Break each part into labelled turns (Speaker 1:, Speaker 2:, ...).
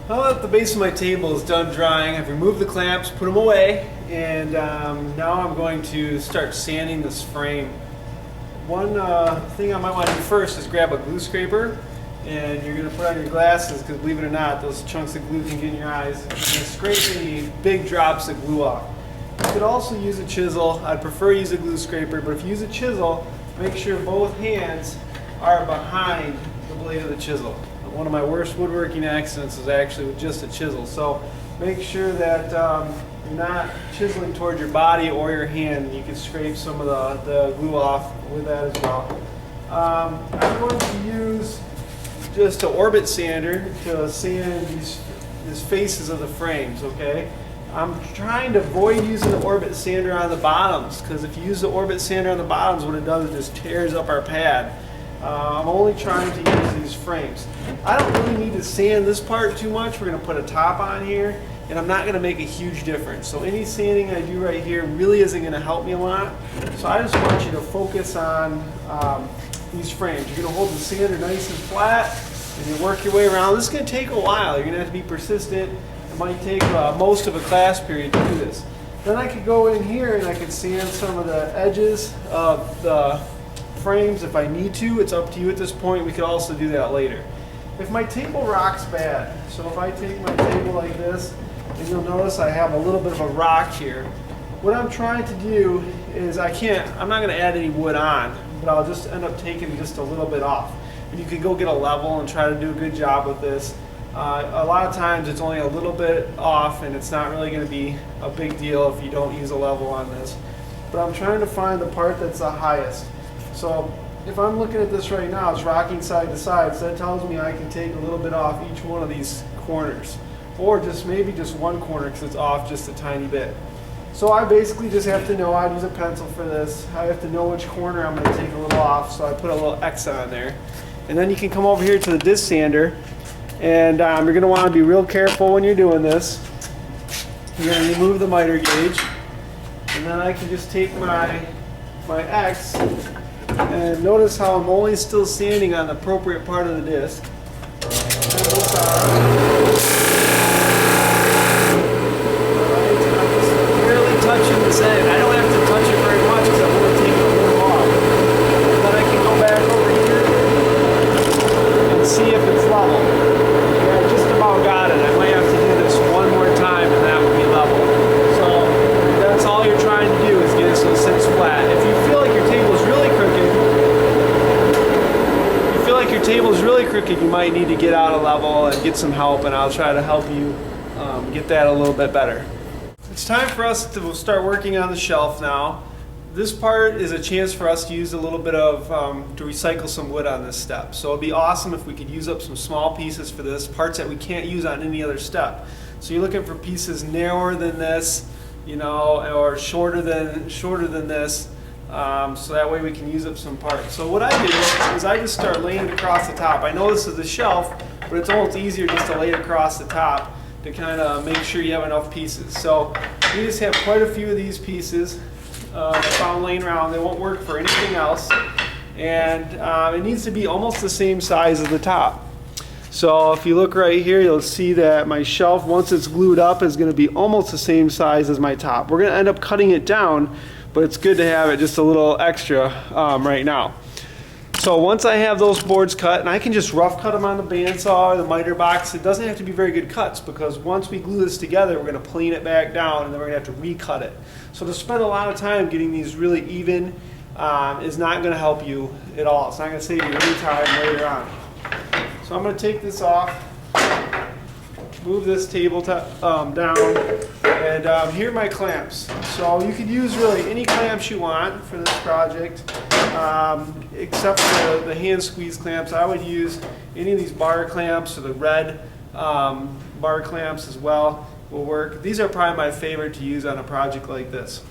Speaker 1: Now that the base of my table is done drying, I've removed the clamps, put them away, and now I'm going to start sanding this frame. One thing I might want to do first is grab a glue scraper, and you're going to put on your glasses because, believe it or not, those chunks of glue can get in your eyes. You're going to scrape any big drops of glue off. You could also use a chisel. I'd prefer to use a glue scraper, but if you use a chisel, make sure both hands are behind the blade of the chisel. One of my worst woodworking accidents is actually with just a chisel. So make sure that you're not chiseling toward your body or your hand. You can scrape some of the glue off with that as well. I'm going to use just an orbit sander to sand these faces of the frames, okay? I'm trying to avoid using the orbit sander on the bottoms, because if you use the orbit sander on the bottoms, what it does is just tears up our pad. I'm only trying to use these frames. I don't really need to sand this part too much. We're going to put a top on here, and I'm not going to make a huge difference. So any sanding I do right here really isn't going to help me a lot. So I just want you to focus on these frames. You're going to hold the sander nice and flat, and you work your way around. This is going to take a while. You're going to have to be persistent. It might take most of a class period to do this. Then I could go in here and I could sand some of the edges of the frames if I need to. It's up to you at this point. We could also do that later. If my table rocks bad, so if I take my table like this, and you'll notice I have a little bit of a rock here. What I'm trying to do is I'm not going to add any wood on, but I'll just end up taking just a little bit off. And you can go get a level and try to do a good job with this. A lot of times it's only a little bit off, and it's not really going to be a big deal if you don't use a level on this. But I'm trying to find the part that's the highest. So if I'm looking at this right now, it's rocking side to side, so that tells me I can take a little bit off each one of these corners. Or just maybe just one corner because it's off just a tiny bit. So I basically just have to know, I'd use a pencil for this, I have to know which corner I'm going to take a little off, so I put a little X on there. And then you can come over here to the disc sander, and you're going to want to be real careful when you're doing this. You're going to remove the miter gauge, and then I can just take my X, and notice how I'm only still sanding on the appropriate part of the disc. Touching this end. I don't have to touch it very much because I'm going to take it a little off. And then I can go back over here and see if it's level. Yeah, I just about got it. I might have to do this one more time and that would be level. So that's all you're trying to do is get it so it sits flat. If you feel like your table is really crooked, you might need to get out a level and get some help, and I'll try to help you get that a little bit better. It's time for us to start working on the shelf now. This part is a chance for us to use a little bit of, to recycle some wood on this step. So it'd be awesome if we could use up some small pieces for this, parts that we can't use on any other step. So you're looking for pieces narrower than this, you know, or shorter than this, so that way we can use up some parts. So what I do is I just start laying it across the top. I know this is a shelf, but it's almost easier just to lay it across the top to kind of make sure you have enough pieces. So we just have quite a few of these pieces I found laying around. They won't work for anything else, and it needs to be almost the same size as the top. So if you look right here, you'll see that my shelf, once it's glued up, is going to be almost the same size as my top. We're going to end up cutting it down, but it's good to have it just a little extra right now. So once I have those boards cut, and I can just rough cut them on the bandsaw or the miter box, it doesn't have to be very good cuts, because once we glue this together, we're going to plane it back down, and then we're going to have to recut it. So to spend a lot of time getting these really even is not going to help you at all. It's not going to save you any time later on. So I'm going to take this off, move this table down, and here are my clamps. So you could use really any clamps you want for this project, except for the hand squeeze clamps. I would use any of these bar clamps, or the red bar clamps as well will work. These are probably my favorite to use on a project like this.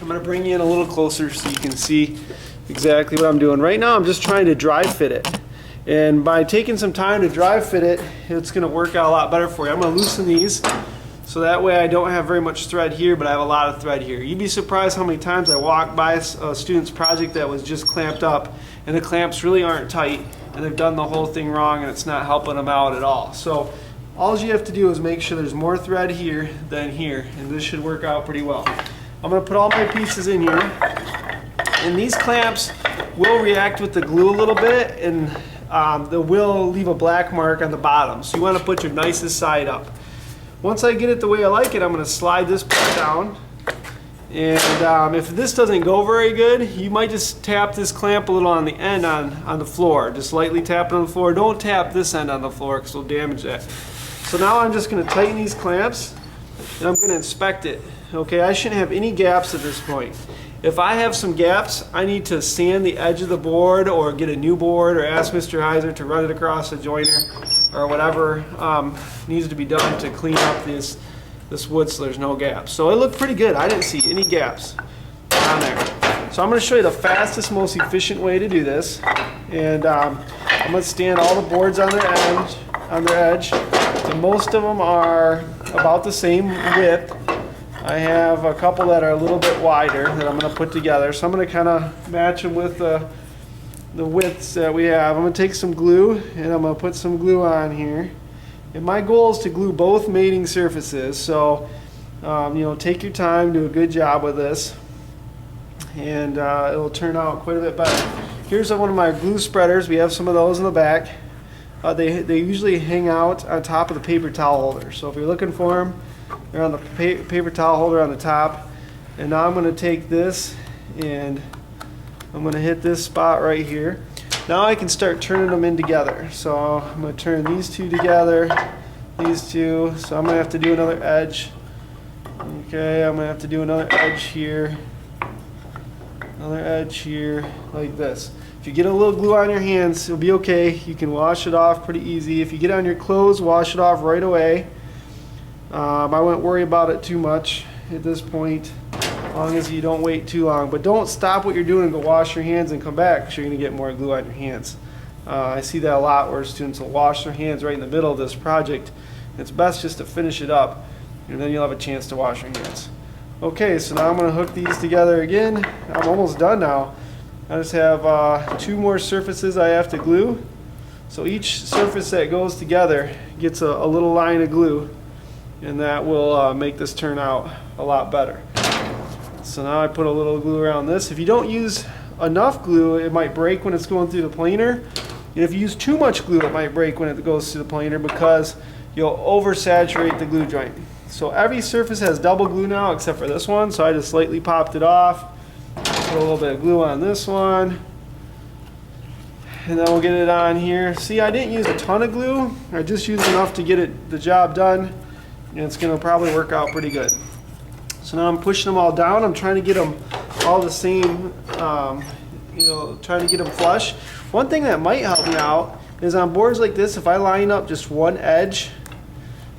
Speaker 1: I'm going to bring you in a little closer so you can see exactly what I'm doing. Right now I'm just trying to dry fit it. And by taking some time to dry fit it, it's going to work out a lot better for you. I'm going to loosen these so that way I don't have very much thread here, but I have a lot of thread here. You'd be surprised how many times I walk by a student's project that was just clamped up, and the clamps really aren't tight, and they've done the whole thing wrong, and it's not helping them out at all. So all you have to do is make sure there's more thread here than here, and this should work out pretty well. I'm going to put all my pieces in here, and these clamps will react with the glue a little bit, and they will leave a black mark on the bottom, so you want to put your nicest side up. Once I get it the way I like it, I'm going to slide this part down, and if this doesn't go very good, you might just tap this clamp a little on the end on the floor. Just lightly tap it on the floor. Don't tap this end on the floor because it'll damage that. So now I'm just going to tighten these clamps, and I'm going to inspect it. Okay, I shouldn't have any gaps at this point. If I have some gaps, I need to sand the edge of the board or get a new board or ask Mr. Heiser to run it across a joiner or whatever needs to be done to clean up this wood so there's no gaps. So it looked pretty good. I didn't see any gaps on there. So I'm going to show you the fastest, most efficient way to do this. And I'm going to stand all the boards on their edge. And most of them are about the same width. I have a couple that are a little bit wider that I'm going to put together. So I'm going to kind of match them with the widths that we have. I'm going to take some glue and I'm going to put some glue on here. And my goal is to glue both mating surfaces. So, take your time, do a good job with this, and it'll turn out quite a bit better. Here's one of my glue spreaders. We have some of those in the back. They usually hang out on top of the paper towel holder. So if you're looking for them, they're on the paper towel holder on the top. And now I'm going to take this and I'm going to hit this spot right here. Now I can start turning them in together. So I'm going to turn these two together, these two. So I'm going to have to do another edge. Okay, I'm going to have to do another edge here, another edge here, like this. If you get a little glue on your hands, it'll be okay. You can wash it off pretty easy. If you get on your clothes, wash it off right away. I wouldn't worry about it too much at this point, as long as you don't wait too long. But don't stop what you're doing and go wash your hands and come back, because you're going to get more glue on your hands. I see that a lot where students will wash their hands right in the middle of this project. It's best just to finish it up, and then you'll have a chance to wash your hands. Okay, so now I'm going to hook these together again. I'm almost done now. I just have 2 more surfaces I have to glue. So each surface that goes together gets a little line of glue, and that will make this turn out a lot better. So now I put a little glue around this. If you don't use enough glue, it might break when it's going through the planer. And if you use too much glue, it might break when it goes through the planer because you'll oversaturate the glue joint. So every surface has double glue now except for this one, so I just slightly popped it off. Put a little bit of glue on this one, and then we'll get it on here. See, I didn't use a ton of glue. I just used enough to get the job done, and it's going to probably work out pretty good. So now I'm pushing them all down. I'm trying to get them all the same, trying to get them flush. One thing that might help me out is on boards like this, if I line up just one end,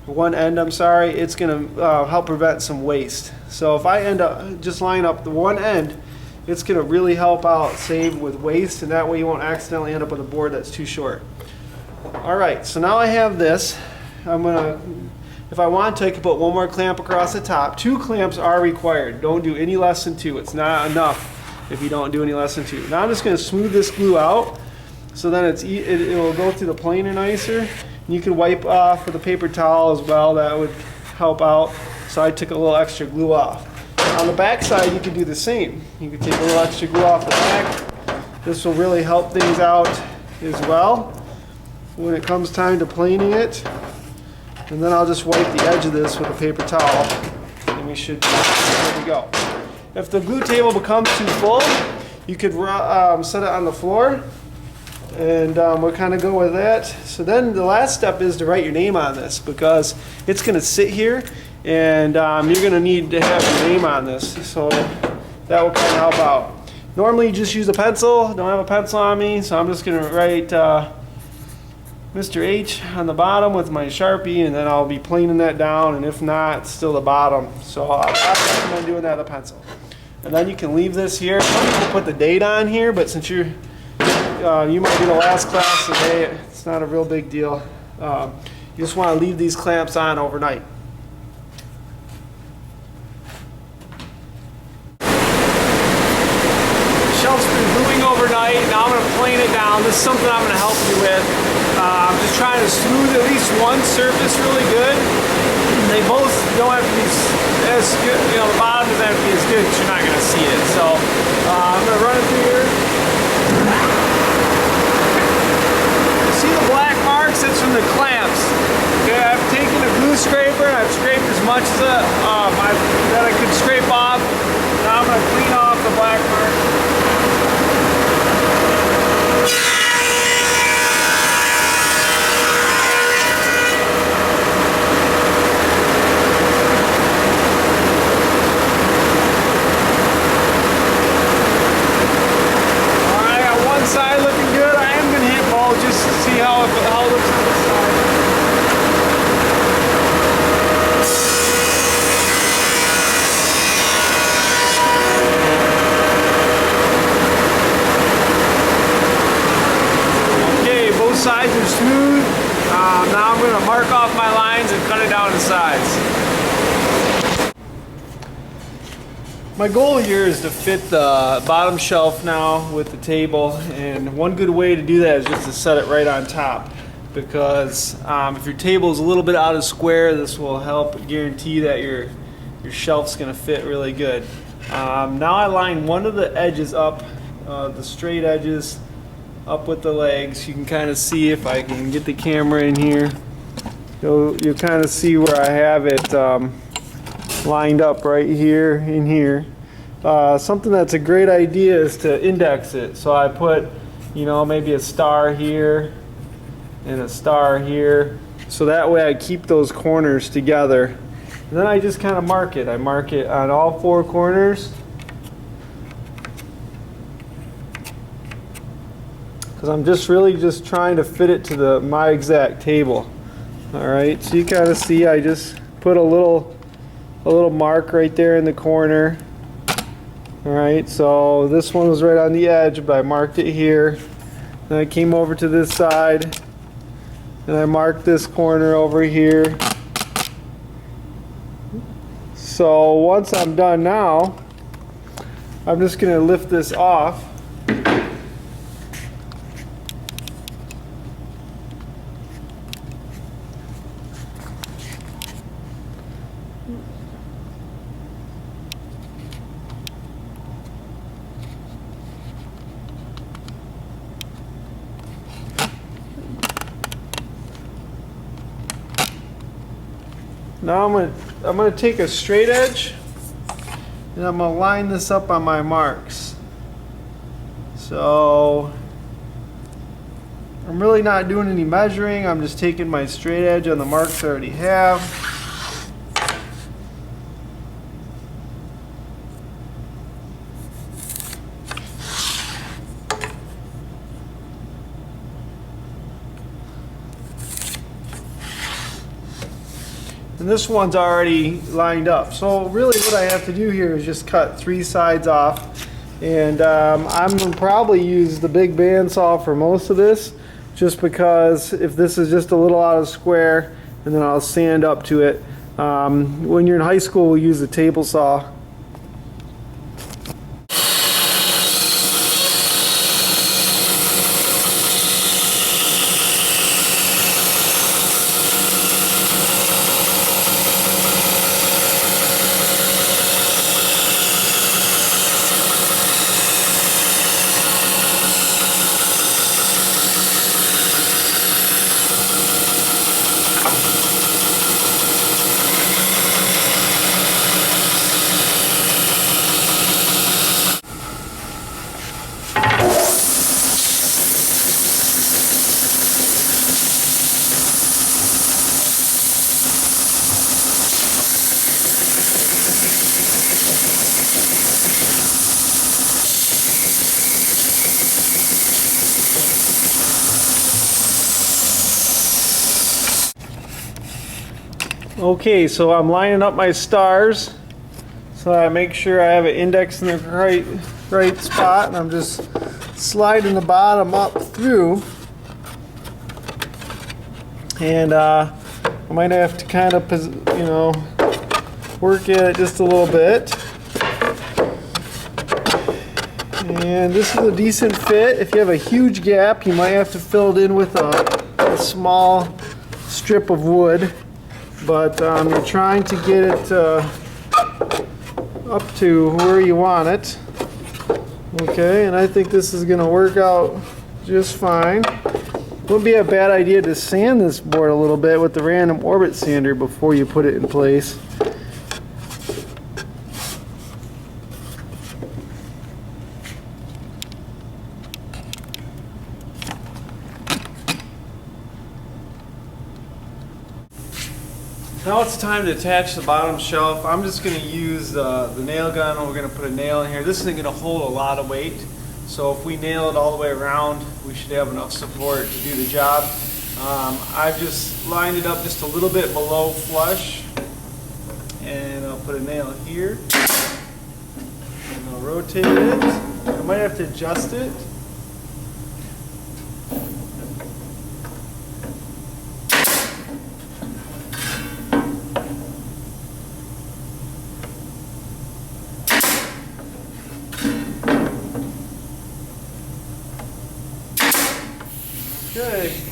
Speaker 1: it's going to help prevent some waste. So if I end up just line up the one end, it's going to really help out save with waste, and that way you won't accidentally end up with a board that's too short. Alright, so now I have this. If I want to, I can put one more clamp across the top. 2 clamps are required. Don't do any less than 2. It's not enough if you don't do any less than 2. Now I'm just going to smooth this glue out so then it will go through the planer nicer. And you can wipe off with a paper towel as well. That would help out. So I took a little extra glue off. On the back side, you can do the same. You can take a little extra glue off the back. This will really help things out as well when it comes time to planing it. And then I'll just wipe the edge of this with a paper towel, and we should be good to go. If the glue table becomes too full, you could set it on the floor, and we'll kind of go with that. So then the last step is to write your name on this, because it's going to sit here, and you're going to need to have your name on this, so that will kind of help out. Normally you just use a pencil. Don't have a pencil on me, so I'm just going to write Mr. H on the bottom with my Sharpie, and then I'll be planing that down, and if not, it's still the bottom. So I recommend doing that with a pencil. And then you can leave this here. Some people put the date on here, but since you might be the last class today, it's not a real big deal. You just want to leave these clamps on overnight. Shelf's been gluing overnight. Now I'm going to plane it down. This is something I'm going to help you with. Just trying to smooth at least one surface really good. They both don't have to be as good, you know, the bottom doesn't have to be as good because you're not going to see it. So I'm going to run it through here. See the black marks? That's from the clamps. Okay, I've taken a glue scraper and I've scraped as much as that I could scrape off. Now I'm going to clean off the black marks. Side looking good. I am going to hit both just to see how it looks on this side. Okay, both sides are smooth. Now I'm going to mark off my lines and cut it down to size. My goal here is to fit the bottom shelf now with the table, and one good way to do that is just to set it right on top, because if your table is a little bit out of square, this will help guarantee that your shelf's going to fit really good. Now I line one of the edges up, the straight edges up with the legs. You can kind of see, if I can get the camera in here, you'll kind of see where I have it lined up right here in here. Something that's a great idea is to index it. So I put, you know, maybe a star here and a star here. So that way I keep those corners together. And then I just kind of mark it. I mark it on all four corners. Because I'm just really just trying to fit it to my exact table. Alright, so you kind of see I just put a little mark right there in the corner. Alright, so this one was right on the edge, but I marked it here. Then I came over to this side and I marked this corner over here. So once I'm done now, I'm just going to lift this off. Now I'm gonna take a straight edge and I'm gonna line this up on my marks. So I'm really not doing any measuring. I'm just taking my straight edge on the marks I already have. And this one's already lined up. So really what I have to do here is just cut 3 sides off. And I'm going to probably use the big bandsaw for most of this, just because if this is just a little out of square, and then I'll sand up to it. When you're in high school, we'll use a table saw. Okay, so I'm lining up my stars so I make sure I have it indexed in the right spot, and I'm just sliding the bottom up through. And I might have to kind of, you know, work at it just a little bit. And this is a decent fit. If you have a huge gap, you might have to fill it in with a a small strip of wood, but you're trying to get it up to where you want it. Okay, and I think this is going to work out just fine. Wouldn't be a bad idea to sand this board a little bit with the random orbit sander before you put it in place. Now it's time to attach the bottom shelf. I'm just going to use the nail gun. We're going to put a nail in here. This isn't going to hold a lot of weight, so if we nail it all the way around, we should have enough support to do the job. I've just lined it up just a little bit below flush, and I'll put a nail here, and I'll rotate it. I might have to adjust it. Okay.